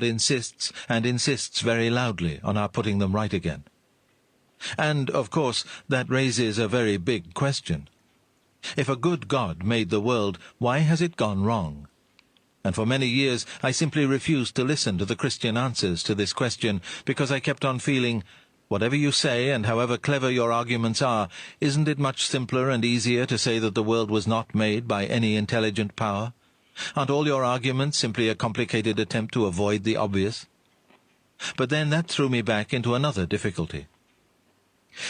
insists, and insists very loudly, on our putting them right again. And, of course, that raises a very big question. If a good God made the world, why has it gone wrong? And for many years I simply refused to listen to the Christian answers to this question, because I kept on feeling, whatever you say and however clever your arguments are, isn't it much simpler and easier to say that the world was not made by any intelligent power? Aren't all your arguments simply a complicated attempt to avoid the obvious? But then that threw me back into another difficulty.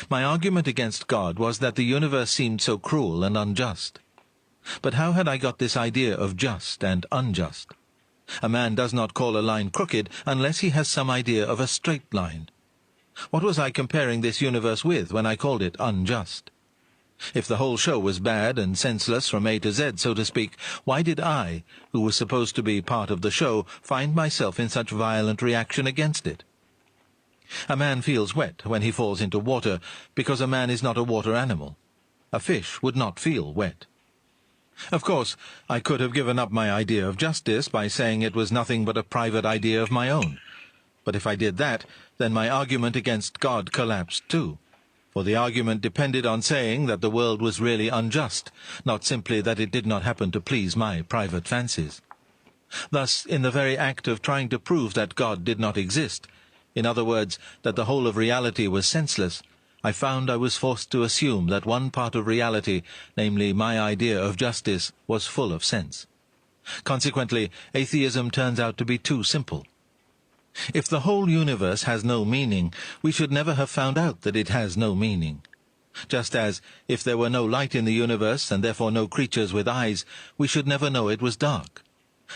My argument against God was that the universe seemed so cruel and unjust. But how had I got this idea of just and unjust? A man does not call a line crooked unless he has some idea of a straight line. What was I comparing this universe with when I called it unjust? If the whole show was bad and senseless from A to Z, so to speak, why did I, who was supposed to be part of the show, find myself in such violent reaction against it? A man feels wet when he falls into water, because a man is not a water animal. A fish would not feel wet. Of course, I could have given up my idea of justice by saying it was nothing but a private idea of my own. But if I did that, then my argument against God collapsed too. For the argument depended on saying that the world was really unjust, not simply that it did not happen to please my private fancies. Thus, in the very act of trying to prove that God did not exist, in other words, that the whole of reality was senseless, I found I was forced to assume that one part of reality, namely my idea of justice, was full of sense. Consequently, atheism turns out to be too simple. If the whole universe has no meaning, we should never have found out that it has no meaning. Just as, if there were no light in the universe, and therefore no creatures with eyes, we should never know it was dark.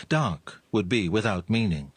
Dark would be without meaning.